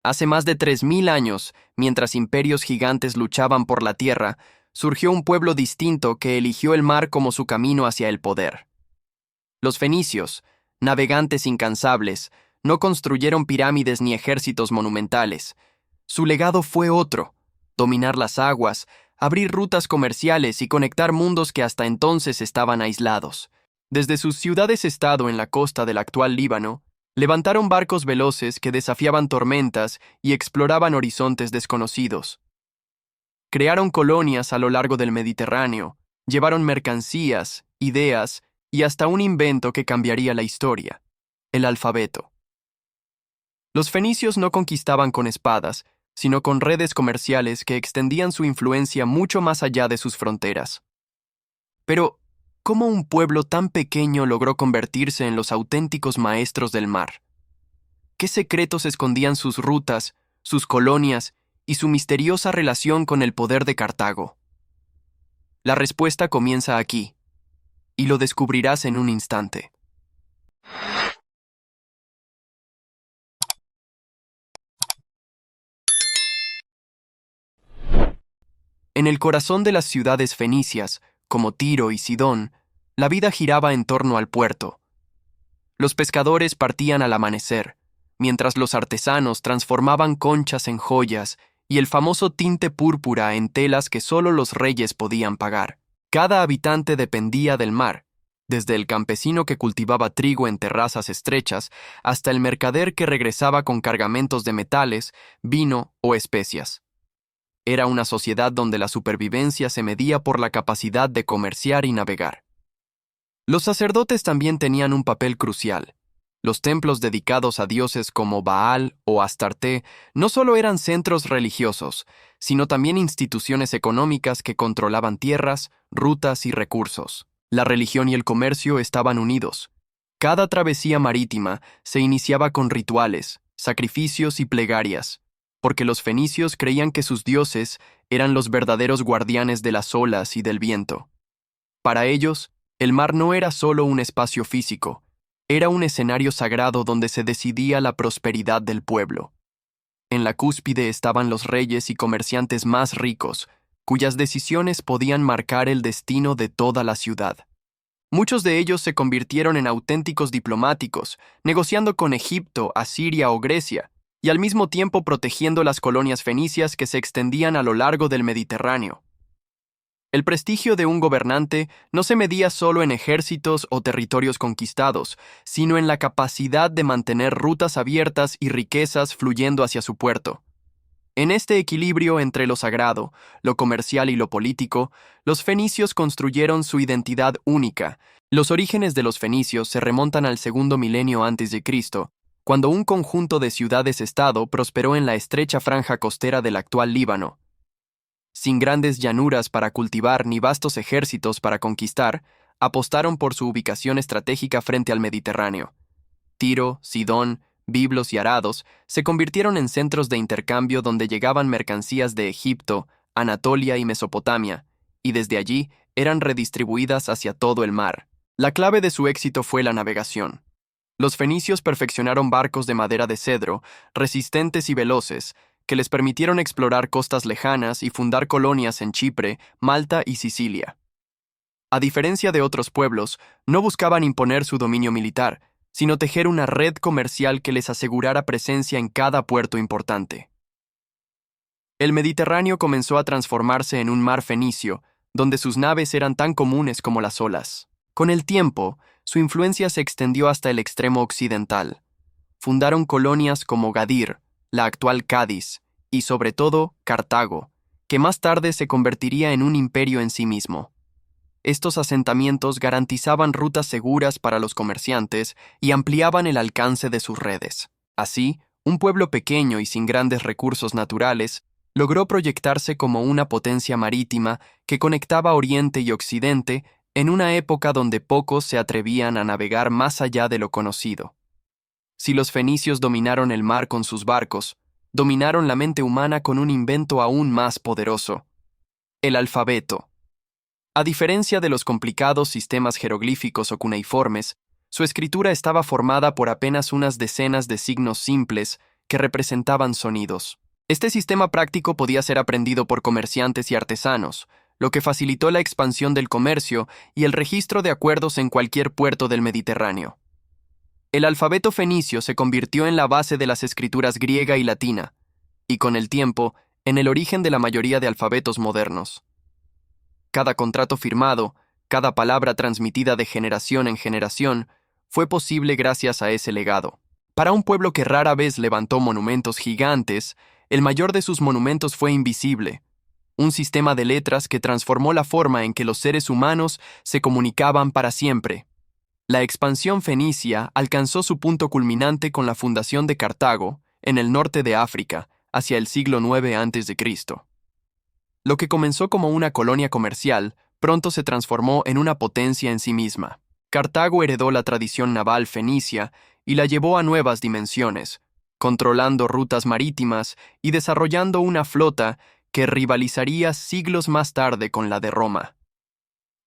Hace más de 3000 años, mientras imperios gigantes luchaban por la tierra, surgió un pueblo distinto que eligió el mar como su camino hacia el poder. Los fenicios, navegantes incansables, no construyeron pirámides ni ejércitos monumentales. Su legado fue otro: dominar las aguas, abrir rutas comerciales y conectar mundos que hasta entonces estaban aislados. Desde sus ciudades-estado en la costa del actual Líbano, levantaron barcos veloces que desafiaban tormentas y exploraban horizontes desconocidos. Crearon colonias a lo largo del Mediterráneo, llevaron mercancías, ideas y hasta un invento que cambiaría la historia: el alfabeto. Los fenicios no conquistaban con espadas, sino con redes comerciales que extendían su influencia mucho más allá de sus fronteras. Pero, ¿cómo un pueblo tan pequeño logró convertirse en los auténticos maestros del mar? ¿Qué secretos escondían sus rutas, sus colonias y su misteriosa relación con el poder de Cartago? La respuesta comienza aquí, y lo descubrirás en un instante. En el corazón de las ciudades fenicias, como Tiro y Sidón, la vida giraba en torno al puerto. Los pescadores partían al amanecer, mientras los artesanos transformaban conchas en joyas y el famoso tinte púrpura en telas que solo los reyes podían pagar. Cada habitante dependía del mar, desde el campesino que cultivaba trigo en terrazas estrechas hasta el mercader que regresaba con cargamentos de metales, vino o especias. Era una sociedad donde la supervivencia se medía por la capacidad de comerciar y navegar. Los sacerdotes también tenían un papel crucial. Los templos dedicados a dioses como Baal o Astarte no solo eran centros religiosos, sino también instituciones económicas que controlaban tierras, rutas y recursos. La religión y el comercio estaban unidos. Cada travesía marítima se iniciaba con rituales, sacrificios y plegarias, porque los fenicios creían que sus dioses eran los verdaderos guardianes de las olas y del viento. Para ellos, el mar no era solo un espacio físico, era un escenario sagrado donde se decidía la prosperidad del pueblo. En la cúspide estaban los reyes y comerciantes más ricos, cuyas decisiones podían marcar el destino de toda la ciudad. Muchos de ellos se convirtieron en auténticos diplomáticos, negociando con Egipto, Asiria o Grecia, y al mismo tiempo protegiendo las colonias fenicias que se extendían a lo largo del Mediterráneo. El prestigio de un gobernante no se medía solo en ejércitos o territorios conquistados, sino en la capacidad de mantener rutas abiertas y riquezas fluyendo hacia su puerto. En este equilibrio entre lo sagrado, lo comercial y lo político, los fenicios construyeron su identidad única. Los orígenes de los fenicios se remontan al segundo milenio antes de Cristo, cuando un conjunto de ciudades-estado prosperó en la estrecha franja costera del actual Líbano. Sin grandes llanuras para cultivar ni vastos ejércitos para conquistar, apostaron por su ubicación estratégica frente al Mediterráneo. Tiro, Sidón, Biblos y Arados se convirtieron en centros de intercambio donde llegaban mercancías de Egipto, Anatolia y Mesopotamia, y desde allí eran redistribuidas hacia todo el mar. La clave de su éxito fue la navegación. Los fenicios perfeccionaron barcos de madera de cedro, resistentes y veloces, que les permitieron explorar costas lejanas y fundar colonias en Chipre, Malta y Sicilia. A diferencia de otros pueblos, no buscaban imponer su dominio militar, sino tejer una red comercial que les asegurara presencia en cada puerto importante. El Mediterráneo comenzó a transformarse en un mar fenicio, donde sus naves eran tan comunes como las olas. Con el tiempo, su influencia se extendió hasta el extremo occidental. Fundaron colonias como Gadir, la actual Cádiz, y sobre todo Cartago, que más tarde se convertiría en un imperio en sí mismo. Estos asentamientos garantizaban rutas seguras para los comerciantes y ampliaban el alcance de sus redes. Así, un pueblo pequeño y sin grandes recursos naturales logró proyectarse como una potencia marítima que conectaba Oriente y Occidente en una época donde pocos se atrevían a navegar más allá de lo conocido. Si los fenicios dominaron el mar con sus barcos, dominaron la mente humana con un invento aún más poderoso: el alfabeto. A diferencia de los complicados sistemas jeroglíficos o cuneiformes, su escritura estaba formada por apenas unas decenas de signos simples que representaban sonidos. Este sistema práctico podía ser aprendido por comerciantes y artesanos, lo que facilitó la expansión del comercio y el registro de acuerdos en cualquier puerto del Mediterráneo. El alfabeto fenicio se convirtió en la base de las escrituras griega y latina, y con el tiempo, en el origen de la mayoría de alfabetos modernos. Cada contrato firmado, cada palabra transmitida de generación en generación, fue posible gracias a ese legado. Para un pueblo que rara vez levantó monumentos gigantes, el mayor de sus monumentos fue invisible, un sistema de letras que transformó la forma en que los seres humanos se comunicaban para siempre. La expansión fenicia alcanzó su punto culminante con la fundación de Cartago, en el norte de África, hacia el siglo IX a.C. Lo que comenzó como una colonia comercial, pronto se transformó en una potencia en sí misma. Cartago heredó la tradición naval fenicia y la llevó a nuevas dimensiones, controlando rutas marítimas y desarrollando una flota que rivalizaría siglos más tarde con la de Roma.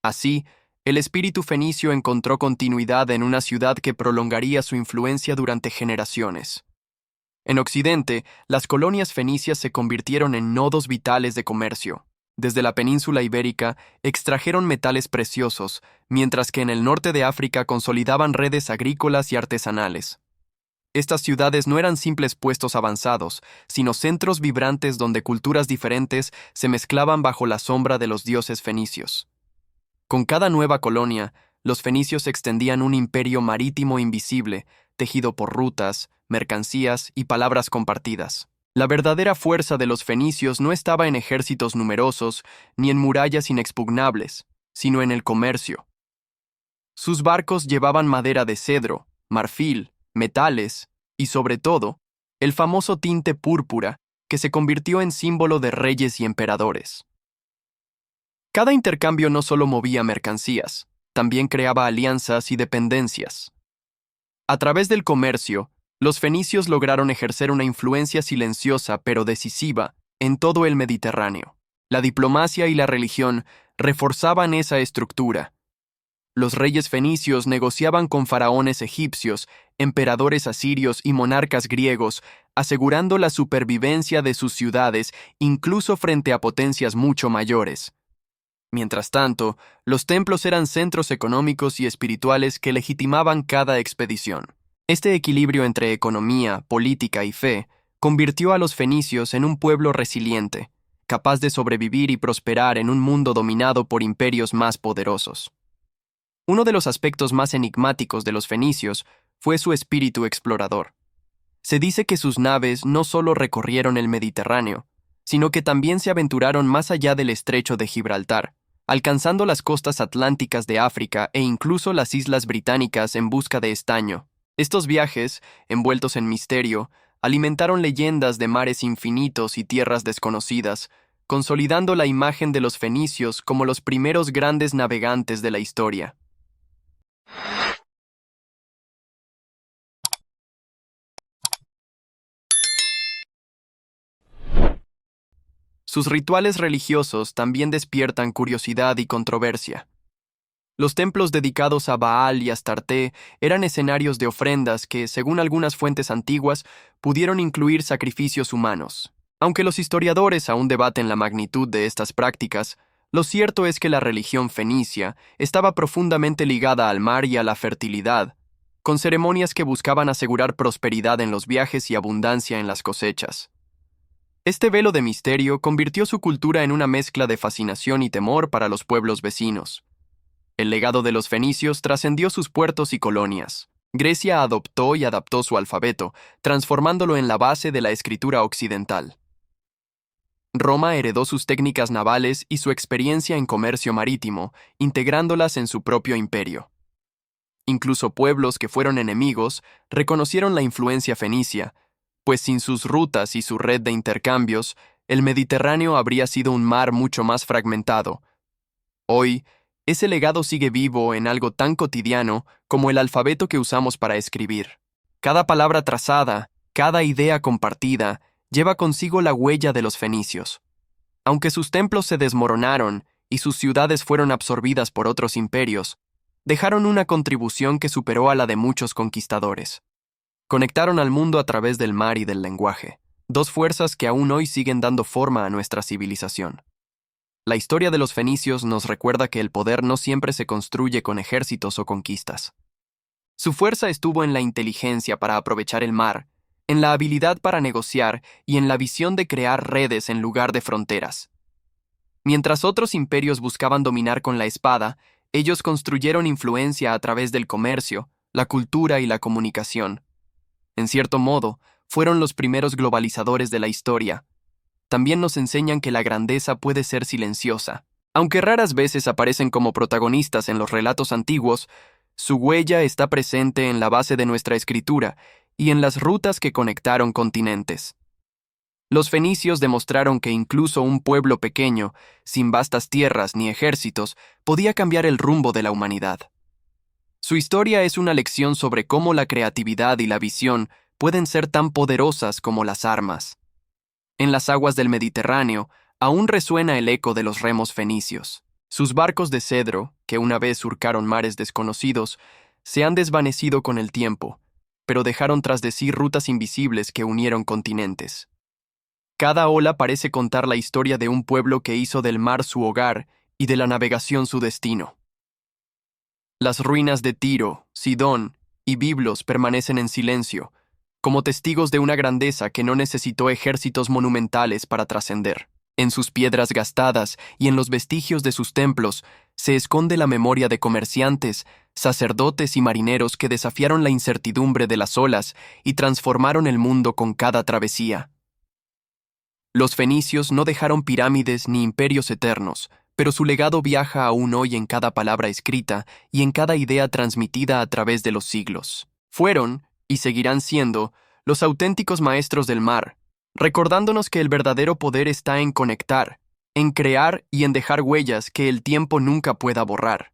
Así, el espíritu fenicio encontró continuidad en una ciudad que prolongaría su influencia durante generaciones. En Occidente, las colonias fenicias se convirtieron en nodos vitales de comercio. Desde la península ibérica extrajeron metales preciosos, mientras que en el norte de África consolidaban redes agrícolas y artesanales. Estas ciudades no eran simples puestos avanzados, sino centros vibrantes donde culturas diferentes se mezclaban bajo la sombra de los dioses fenicios. Con cada nueva colonia, los fenicios extendían un imperio marítimo invisible, tejido por rutas, mercancías y palabras compartidas. La verdadera fuerza de los fenicios no estaba en ejércitos numerosos ni en murallas inexpugnables, sino en el comercio. Sus barcos llevaban madera de cedro, marfil, metales y, sobre todo, el famoso tinte púrpura que se convirtió en símbolo de reyes y emperadores. Cada intercambio no solo movía mercancías, también creaba alianzas y dependencias. A través del comercio, los fenicios lograron ejercer una influencia silenciosa pero decisiva en todo el Mediterráneo. La diplomacia y la religión reforzaban esa estructura. Los reyes fenicios negociaban con faraones egipcios, emperadores asirios y monarcas griegos, asegurando la supervivencia de sus ciudades incluso frente a potencias mucho mayores. Mientras tanto, los templos eran centros económicos y espirituales que legitimaban cada expedición. Este equilibrio entre economía, política y fe convirtió a los fenicios en un pueblo resiliente, capaz de sobrevivir y prosperar en un mundo dominado por imperios más poderosos. Uno de los aspectos más enigmáticos de los fenicios fue su espíritu explorador. Se dice que sus naves no solo recorrieron el Mediterráneo, sino que también se aventuraron más allá del estrecho de Gibraltar, alcanzando las costas atlánticas de África e incluso las islas británicas en busca de estaño. Estos viajes, envueltos en misterio, alimentaron leyendas de mares infinitos y tierras desconocidas, consolidando la imagen de los fenicios como los primeros grandes navegantes de la historia. Sus rituales religiosos también despiertan curiosidad y controversia. Los templos dedicados a Baal y Astarte eran escenarios de ofrendas que, según algunas fuentes antiguas, pudieron incluir sacrificios humanos. Aunque los historiadores aún debaten la magnitud de estas prácticas, lo cierto es que la religión fenicia estaba profundamente ligada al mar y a la fertilidad, con ceremonias que buscaban asegurar prosperidad en los viajes y abundancia en las cosechas. Este velo de misterio convirtió su cultura en una mezcla de fascinación y temor para los pueblos vecinos. El legado de los fenicios trascendió sus puertos y colonias. Grecia adoptó y adaptó su alfabeto, transformándolo en la base de la escritura occidental. Roma heredó sus técnicas navales y su experiencia en comercio marítimo, integrándolas en su propio imperio. Incluso pueblos que fueron enemigos reconocieron la influencia fenicia, pues sin sus rutas y su red de intercambios, el Mediterráneo habría sido un mar mucho más fragmentado. Hoy, ese legado sigue vivo en algo tan cotidiano como el alfabeto que usamos para escribir. Cada palabra trazada, cada idea compartida, lleva consigo la huella de los fenicios. Aunque sus templos se desmoronaron y sus ciudades fueron absorbidas por otros imperios, dejaron una contribución que superó a la de muchos conquistadores. Conectaron al mundo a través del mar y del lenguaje, dos fuerzas que aún hoy siguen dando forma a nuestra civilización. La historia de los fenicios nos recuerda que el poder no siempre se construye con ejércitos o conquistas. Su fuerza estuvo en la inteligencia para aprovechar el mar, en la habilidad para negociar y en la visión de crear redes en lugar de fronteras. Mientras otros imperios buscaban dominar con la espada, ellos construyeron influencia a través del comercio, la cultura y la comunicación. En cierto modo, fueron los primeros globalizadores de la historia. También nos enseñan que la grandeza puede ser silenciosa. Aunque raras veces aparecen como protagonistas en los relatos antiguos, su huella está presente en la base de nuestra escritura y en las rutas que conectaron continentes. Los fenicios demostraron que incluso un pueblo pequeño, sin vastas tierras ni ejércitos, podía cambiar el rumbo de la humanidad. Su historia es una lección sobre cómo la creatividad y la visión pueden ser tan poderosas como las armas. En las aguas del Mediterráneo, aún resuena el eco de los remos fenicios. Sus barcos de cedro, que una vez surcaron mares desconocidos, se han desvanecido con el tiempo, pero dejaron tras de sí rutas invisibles que unieron continentes. Cada ola parece contar la historia de un pueblo que hizo del mar su hogar y de la navegación su destino. Las ruinas de Tiro, Sidón y Biblos permanecen en silencio, como testigos de una grandeza que no necesitó ejércitos monumentales para trascender. En sus piedras gastadas y en los vestigios de sus templos se esconde la memoria de comerciantes, sacerdotes y marineros que desafiaron la incertidumbre de las olas y transformaron el mundo con cada travesía. Los fenicios no dejaron pirámides ni imperios eternos, pero su legado viaja aún hoy en cada palabra escrita y en cada idea transmitida a través de los siglos. Fueron, y seguirán siendo, los auténticos maestros del mar, recordándonos que el verdadero poder está en conectar, en crear y en dejar huellas que el tiempo nunca pueda borrar.